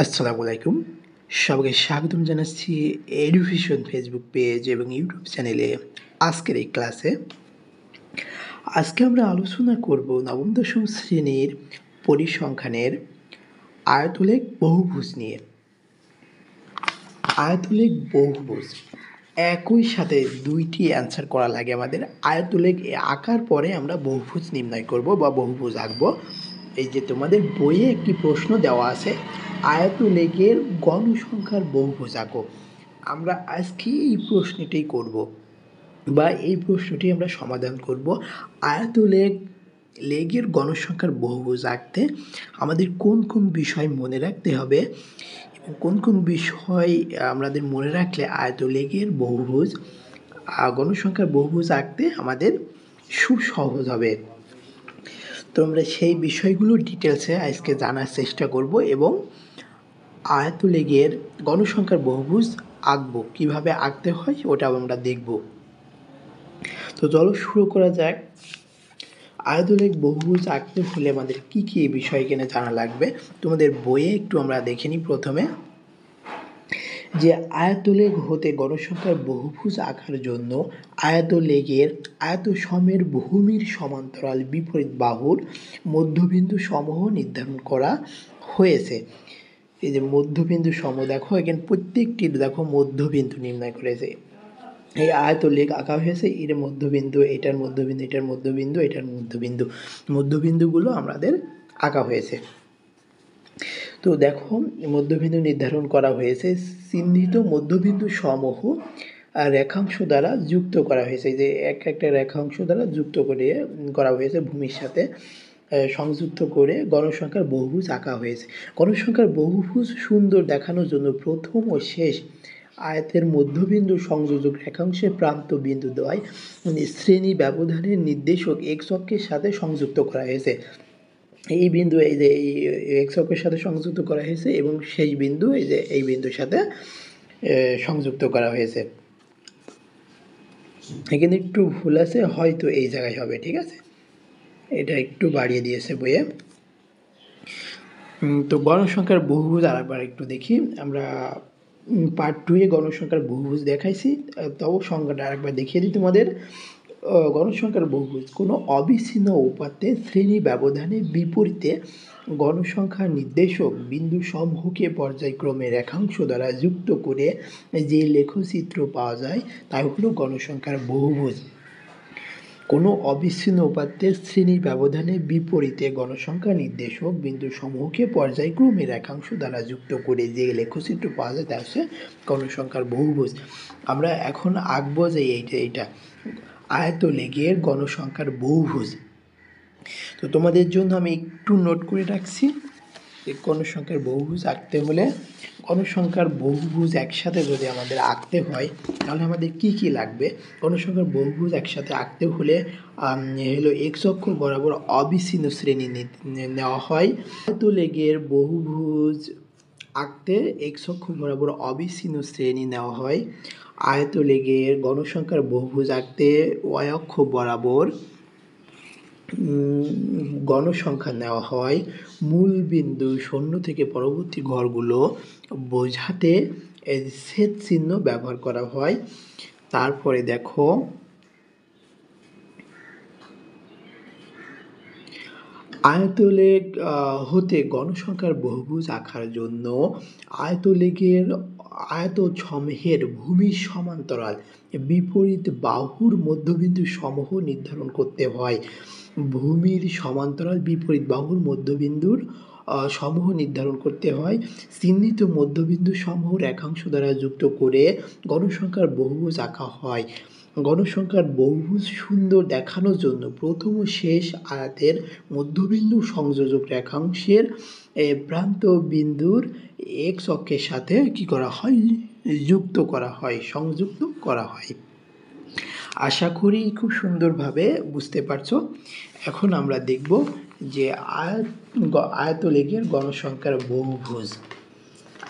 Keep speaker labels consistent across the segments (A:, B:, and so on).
A: আসসালামু আলাইকুম। সবাইকে স্বাগতম জানাচ্ছি এডুভিশন ফেসবুক পেজ এবং ইউটিউব চ্যানেলে আজকের এই ক্লাসে। আজকে আমরা আলোচনা করব নবম দশম শ্রেণীর পরিসংখ্যানের আয়তলেখ বহুভুজ নিয়ে। আয়তলেখ বহুভুজ একই সাথে দুইটি অ্যান্সার করা লাগে আমাদের। আয়তলেখ আঁকার পরে আমরা বহুভুজ নির্ণয় করব বা বহুভুজ আঁকবো। এই যে তোমাদের বইয়ে একটি প্রশ্ন দেওয়া আছে, আয়তলেখের গণসংখ্যার বহুভুজ আঁকো। আমরা আজকে এই প্রশ্নটাই করব বা এই প্রশ্নটি আমরা সমাধান করব। আয়তলেখের গণসংখ্যার বহুভুজ আঁকতে আমাদের কোন কোন বিষয় মনে রাখতে হবে এবং কোন কোন বিষয় আমাদের মনে রাখলে আয়তলেখের বহুভুজ গণসংখ্যার বহুভুজ আঁকতে আমাদের খুব সহজ হবে। তো আমরা সেই বিষয়গুলো ডিটেলসে আজকে জানার চেষ্টা করব এবং আয়তলেখের গণসংখ্যার বহুভুজ আঁকবো, কীভাবে আঁকতে হয় ওটাও আমরা দেখব। তো চলো শুরু করা যাক। আয়তলেখ বহুভুজ আঁকতে হলে আমাদের কী কী বিষয় এখানে জানা লাগবে তোমাদের বইয়ে একটু আমরা দেখে নিই। প্রথমে যে আয়তলেখ হতে গণসংখ্যার বহুভুজ আঁকার জন্য আয়তলেখের আয়তসমের ভূমির সমান্তরাল বিপরীত বাহুর মধ্যবিন্দু সমূহ নির্ধারণ করা হয়েছে। এই যে মধ্যবিন্দু সমূহ দেখো, এখানে প্রত্যেকটির দেখো মধ্যবিন্দু নির্ণয় করেছে। এই আয়তলেখ আঁকা হয়েছে, এর মধ্যবিন্দু, এটার মধ্যবিন্দু, এটার মধ্যবিন্দু, এটার মধ্যবিন্দু, মধ্যবিন্দুগুলো আমাদের আঁকা হয়েছে। তো দেখো মধ্যবিন্দু নির্ধারণ করা হয়েছে, চিহ্নিত মধ্যবিন্দু সমূহ রেখাংশ দ্বারা যুক্ত করা হয়েছে। যে একটা রেখাংশ দ্বারা যুক্ত করা হয়েছে, ভূমির সাথে সংযুক্ত করে গণসংখ্যার বহুভুজ আঁকা হয়েছে। গণসংখ্যার বহুভুজ সুন্দর দেখানোর জন্য প্রথম ও শেষ আয়তের মধ্যবিন্দু সংযোজক রেখাংশের প্রান্ত বিন্দু দ্বয় শ্রেণী ব্যবধানের নির্দেশক এক্স অক্ষের সাথে সংযুক্ত করা হয়েছে। এই বিন্দু এই যে এই এক্স অক্ষের সাথে সংযুক্ত করা হয়েছে এবং সেই বিন্দু এই যে এই বিন্দুর সাথে সংযুক্ত করা হয়েছে। এখানে একটু ভুল আছে, হয়তো এই জায়গায় হবে, ঠিক আছে, এটা একটু বাড়িয়ে দিয়েছে বইয়ে। তো গণসংখ্যার বহুভুজ আরেকবার একটু দেখি আমরা। পার্ট 2-এ গণসংখ্যার বহুভুজ দেখাইছি, তাও সংখ্যাটা আরেকবার দেখিয়ে দিই তোমাদের। গণসংখ্যার বহুভুজ কোনো অবিচ্ছিন্ন উপাত্তে শ্রেণী ব্যবধানের বিপরীতে গণসংখ্যার নির্দেশক বিন্দু সমূহকে পর্যায়ক্রমে রেখাংশ দ্বারা যুক্ত করে যে লেখচিত্র পাওয়া যায় তাই হলো গণসংখ্যার বহুভুজ। কোনো অবিচ্ছিন্ন উপাত্তের শ্রেণী ব্যবধানের বিপরীতে গণসংখ্যা নির্দেশক বিন্দু সমূহকে পর্যায়ক্রমে রেখাংশ দ্বারা যুক্ত করে যে লেখচিত্র পাওয়া যায় তা হচ্ছে গণসংখ্যার বহুভুজ। আমরা এখন আঁকবো যে এইটা আয়তলেখের গণসংখ্যার বহুভুজ। তো তোমাদের জন্য আমি একটু নোট করে রাখছি, গণসংখ্যার বহুভুজ আঁকতে হলে গণসংখ্যার বহুভুজ একসাথে যদি আমাদের আঁকতে হয় তাহলে আমাদের কি কি লাগবে। গণসংখ্যার বহুভুজ একসাথে আঁকতে হলে হলো এক্স অক্ষ বরাবর অবিচ্ছিন্ন শ্রেণী নেওয়া হয়। আয়তলেখের বহুভুজ আঁকতে এক্স অক্ষ বরাবর অবিচ্ছিন্ন শ্রেণী নেওয়া হয়। আয়তলেখের গণসংখ্যার বহুভুজ আঁকতে ওয়াই অক্ষ বরাবর গণসংখ্যা নেওয়া হয়। মূল বিন্দু শূন্য থেকে পরবর্তী ঘরগুলো বোঝাতে ছেদ চিহ্ন ব্যবহার করা হয়। তারপরে দেখো আয়তলেখ হতে গণসংখ্যার বহুভুজ আঁকার জন্য আয়তলেখের আয়তসমূহের ভূমির সমান্তরাল বিপরীত বাহুর মধ্যবিন্দু সমূহ নির্ধারণ করতে হয়। ভূমির সমান্তরাল বিপরীত বাহুর মধ্যবিন্দুর সমূহ নির্ধারণ করতে হয়। চিহ্নিত মধ্যবিন্দু সমূহ রেখাংশ দ্বারা যুক্ত করে গণসংখ্যার বহুভুজ আঁকা হয়। গণসংখ্যার বহুভুজ সুন্দর দেখানোর জন্য প্রথম ও শেষ আয়াতের মধ্যবিন্দু সংযোজক রেখাংশের প্রান্ত বিন্দুর এক্স অক্ষের সাথে কি করা হয়, যুক্ত করা হয়, সংযুক্ত করা হয়। আশা করি খুব সুন্দরভাবে বুঝতে পারছো। এখন আমরা দেখব যে আয়তলেখের গণসংখ্যার বহুভুজ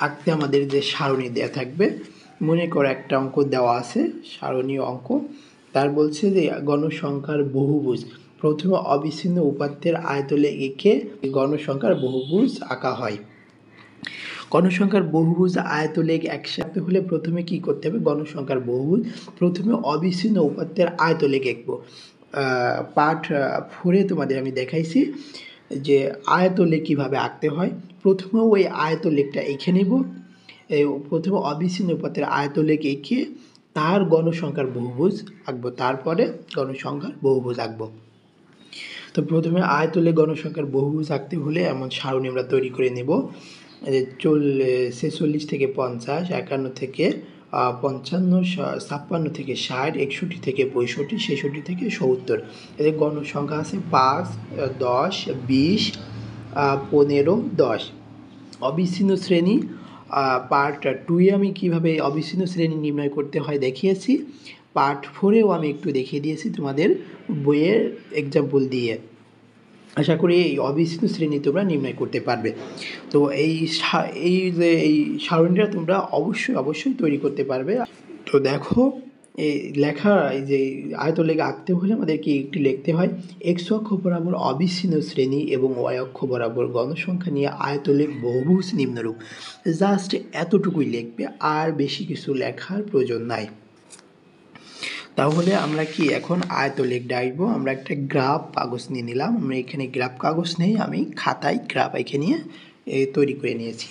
A: আঁকতে আমাদের যে সারণী দেওয়া থাকবে, মনে করো একটা অঙ্ক দেওয়া আছে, সারণীয় অঙ্ক, তার বলছে যে গণসংখ্যার বহুভুজ প্রথমে অবিচ্ছিন্ন উপাত্তের আয়তলেখ এঁকে গণসংখ্যার বহুভুজ আঁকা হয়। গণসংখ্যার বহুভুজ আয়তলেখ একসাথে হলে প্রথমে কি করতে হবে? গণসংখ্যার বহুভুজ প্রথমে অবিচ্ছিন্ন উপাত্তের আয়তলেখ আঁকবো। পার্ট 4 তোমাদের আমি দেখাইছি যে আয়তলেখ কীভাবে আঁকতে হয়। প্রথমে ওই আয়তলেখটা এঁকে নেব। প্রথমে অবিচ্ছিন্ন উপাত্তের আয়তলেখ এঁকে তার গণসংখ্যার বহুভুজ আঁকবো, তারপরে গণসংখ্যার বহুভুজ আঁকবো। তো প্রথমে আয়তলেখ গণসংখ্যার বহুভুজ আঁকতে হলে এমন সারণী আমরা তৈরি করে নেব। 46 থেকে 50, 51 থেকে 55, 56 থেকে 60, 61 থেকে 65, 66 থেকে 70। এদের গণসংখ্যা আছে 5, 10, 20, 15, 10। অবিচ্ছিন্ন শ্রেণী পার্ট 2-এ আমি কীভাবে অবিচ্ছিন্ন শ্রেণী নির্ণয় করতে হয় দেখিয়েছি। পার্ট 4-এও আমি একটু দেখিয়ে দিয়েছি তোমাদের বইয়ের এক্সাম্পল দিয়ে। আশা করি এই অবিচ্ছিন্ন শ্রেণী তোমরা নির্ণয় করতে পারবে। তো এই সারণীটা তোমরা অবশ্যই তৈরি করতে পারবে। তো দেখো এই লেখা এই যে আয়তলেখ আঁকতে হলে আমাদেরকে একটি লিখতে হয়, এক্স অক্ষ বরাবর অবিচ্ছিন্ন শ্রেণী এবং ওয়াই অক্ষ বরাবর গণসংখ্যা নিয়ে আয়তলেখ বহুভুজ নিম্নরূপ। জাস্ট এতটুকুই লিখবে, আর বেশি কিছু লেখার প্রয়োজন নাই। তাহলে আমরা কি এখন আয়তলেখ আঁকবো। আমরা একটা গ্রাফ কাগজ নিয়ে নিলাম। আমরা এখানে গ্রাফ কাগজ নেই, আমি খাতায় গ্রাফ এঁকে নিয়ে তৈরি করে নিয়েছি।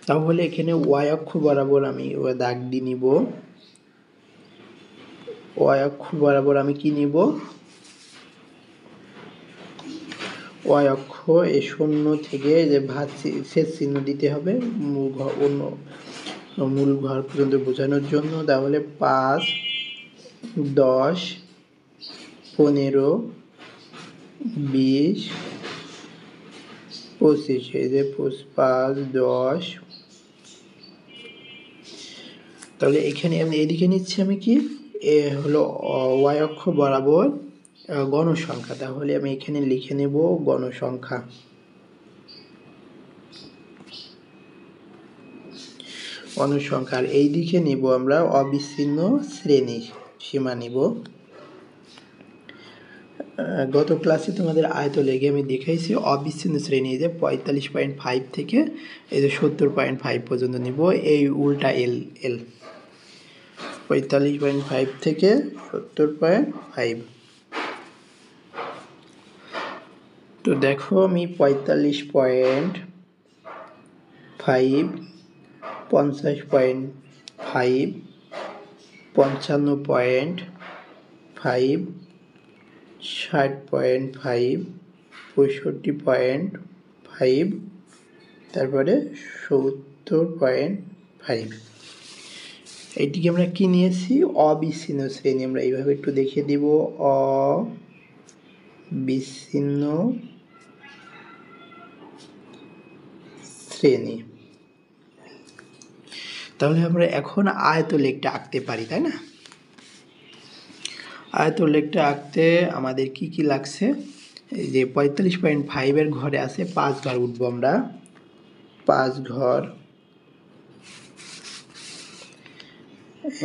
A: তাহলে এখানে ওয়াই অক্ষ বরাবর আমি দাগ দিয়ে নিব। ওয়াই অক্ষ বরাবর আমি কি নিব? ওয়াই অক্ষ এই 0 থেকে যে ভাঁজ শেষ চিহ্ন দিতে হবে মূল ঘর পর্যন্ত বোঝানোর জন্য। তাহলে 5, 10, 15, 20, 25, এই যে 5, 10। তাহলে এখানে আমি এদিকে নিচ্ছি আমি কি হলো ওয়াই অক্ষ বরাবর গণসংখ্যা। তাহলে আমি এখানে লিখে নেব গণসংখ্যা। গণসংখ্যার এই দিকে নিব আমরা অবিচ্ছিন্ন শ্রেণী সীমা নিব। গত ক্লাসে তোমাদের আয়তলেখে আমি দেখাইছি অবিচ্ছিন্ন শ্রেণী যে 45.5 থেকে এই যে 70.5 পর্যন্ত নিব, এই উল্টা এল 45.5 থেকে 70.5। তো দেখো আমি 45.5, 50.5, 55.5, 60.5, 65.5, তারপরে 70.5। এইটিকে আমরা কি নিয়েছি? অবিচ্ছিন্ন শ্রেণী। আমরা এইভাবে একটু দেখিয়ে দিব, অবিচ্ছিন্ন শ্রেণী। তাহলে আমরা এখন আয়তলেখটা আঁকতে পারি, তাই না? আয়তলেখটা আঁকতে আমাদের কি কি লাগছে? এই যে 45.5 ঘরে আছে 5 ঘর উঠবো আমরা। 5 ঘর,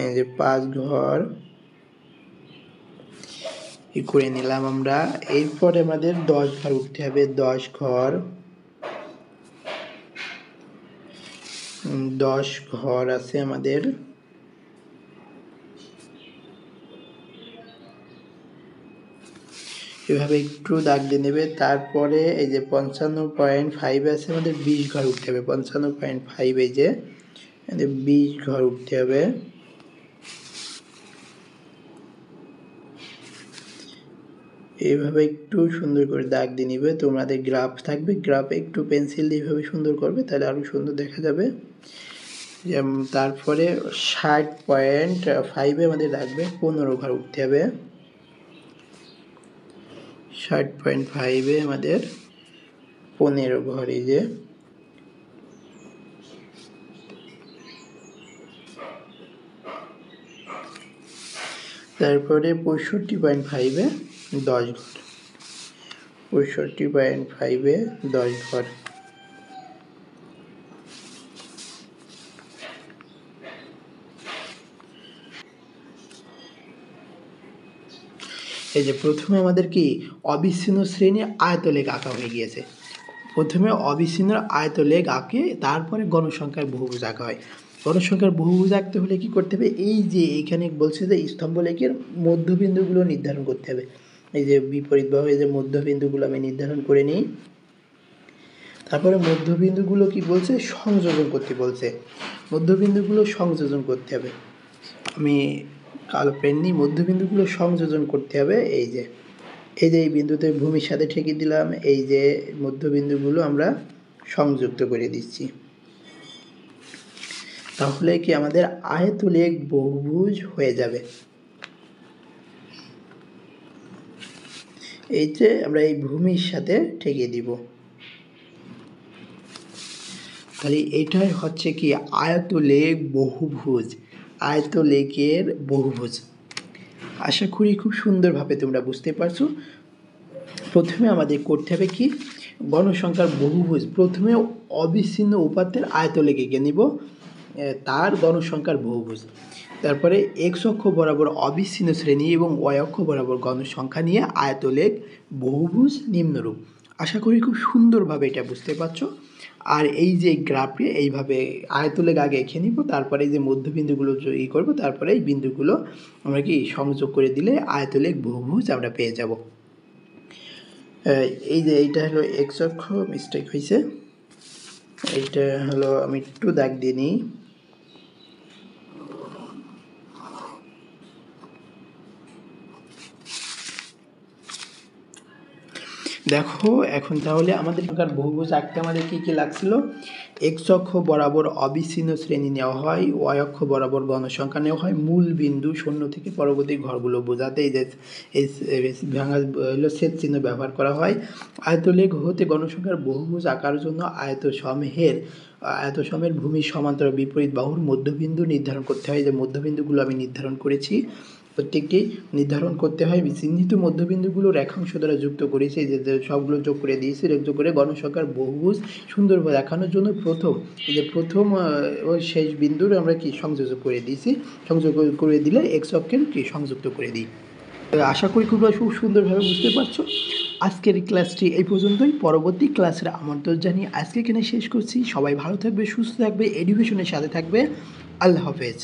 A: এই যে 5 ঘর করে নিলাম আমরা। এরপরে আমাদের 10 ঘর উঠতে হবে। 10 ঘর, 10 ঘর আছে আমাদের। এভাবে একটু দাগ দিয়ে নেবে। তারপরে এই যে 55.5 আছে আমাদের 20 ঘর উঠতে হবে। 55.5 এই যে 20 ঘর উঠতে হবে। এইভাবে একটু সুন্দর করে দাগ দিয়ে নিবে। তোমাদের গ্রাফ থাকবে, গ্রাফে একটু পেন্সিল দিয়ে এইভাবে সুন্দর করবে, তাহলে আরো সুন্দর দেখা যাবে। তারপরে 60.5 আমাদের রাখবে 15 ঘর উঠতে হবে। 60.5 আমাদের 15 ঘর, এই যে তারপরে 65.5 10 ঘর। 65.5 10 ঘর। এই যে প্রথমে আমাদের কি অবিচ্ছিন্ন শ্রেণী আয়তলেখ আঁকা হয়ে গিয়েছে। প্রথমে অবিচ্ছিন্ন আয়তলেখ আঁকে, তারপরে গণসংখ্যার বহুভুজ আঁকা হয়। গণসংখ্যার বহুভুজ আঁকতে হলে কী করতে হবে, এই যে এইখানে বলছে যে স্তম্ভলেখের মধ্যবিন্দুগুলো নির্ধারণ করতে হবে। এই যে বিপরীতভাবে যে মধ্যবিন্দুগুলো আমি নির্ধারণ করে নিই, তারপরে মধ্যবিন্দুগুলো কি বলছে, সংযোজন করতে বলছে। মধ্যবিন্দুগুলো সংযোজন করতে হবে। আমি কালো পেন নিই, মধ্যবিন্দুগুলো সংযোজন করতে হবে। এই যে এই বিন্দুতে ভূমির সাথে ঠেকে দিলাম, এই যে মধ্যবিন্দুগুলো আমরা সংযুক্ত করে দিচ্ছি। তাহলে কি আমাদের আয়তলেখ বহুভুজ হয়ে যাবে। এই যে আমরা এই ভূমির সাথে ঠেকিয়ে দিব, তাহলে এটাই হচ্ছে কি আয়তলেখ বহুভুজ, আয়তলেখের বহুভুজ। আশা করি খুব সুন্দরভাবে তোমরা বুঝতে পারছো। প্রথমে আমাদের করতে হবে কি, গণসংখ্যার বহুভুজ প্রথমে অবিচ্ছিন্ন উপাত্তের আয়তলেখ এঁকে নিব, তার গণসংখ্যার বহুভুজ। তারপরে এক্স অক্ষ বরাবর অবিচ্ছিন্ন শ্রেণী এবং ওয়াই অক্ষ বরাবর গণসংখ্যা নিয়ে আয়তলেখ বহুভুজ নিম্নরূপ। আশা করি খুব সুন্দরভাবে এটা বুঝতে পারছো। আর এই যে গ্রাফে এইভাবে আয়তলেখ আগে এঁকে নিব, তারপরে এই যে মধ্যবিন্দুগুলো ই করবো, তারপরে এই বিন্দুগুলো আমরা কি সংযোগ করে দিলে আয়তলেখ বহুভুজ আমরা পেয়ে যাব। এই যে এইটা হলো এক্স অক্ষ, মিস্টেক হয়েছে, এইটা হলো আমি একটু দাগ দিয়ে নিই। দেখো এখন তাহলে আমাদের বহুভুজ আঁকতে আমাদের কী কী লাগছিল, এক্স অক্ষ বরাবর অবিচ্ছিন্ন শ্রেণী নেওয়া হয়, ওয়াই অক্ষ বরাবর গণসংখ্যা নেওয়া হয়, মূল বিন্দু শূন্য থেকে পরবর্তী ঘরগুলো বোঝাতে এই যে ভাঙা হলো ছেদ চিহ্ন ব্যবহার করা হয়। আয়তলেখ হতে গণসংখ্যার বহুভুজ আঁকার জন্য আয়তসমের ভূমির সমান্তর বিপরীত বাহুর মধ্যবিন্দু নির্ধারণ করতে হয়। যে মধ্যবিন্দুগুলো আমি নির্ধারণ করেছি, প্রত্যেকটি নির্ধারণ করতে হয়। চিহ্নিত মধ্যবিন্দুগুলো রেখাংশ দ্বারা যুক্ত করেছি, যে সবগুলো যোগ করে দিয়েছি। যোগ করে গণসংখ্যার বহুভুজ সুন্দরভাবে দেখানোর জন্য প্রথম ও শেষ বিন্দুর আমরা কি সংযোগ করে দিয়েছি, সংযোগ করে দিলে এক্স অক্ষের কি সংযুক্ত করে দিই। আশা করি খুব সুন্দরভাবে বুঝতে পারছো। আজকের ক্লাসটি এই পর্যন্তই, পরবর্তী ক্লাসের আমন্ত্রণ জানিয়ে আজকে এখানে শেষ করছি। সবাই ভালো থাকবে, সুস্থ থাকবে, এডুকেশনের সাথে থাকবে। আল্লাহ হাফেজ।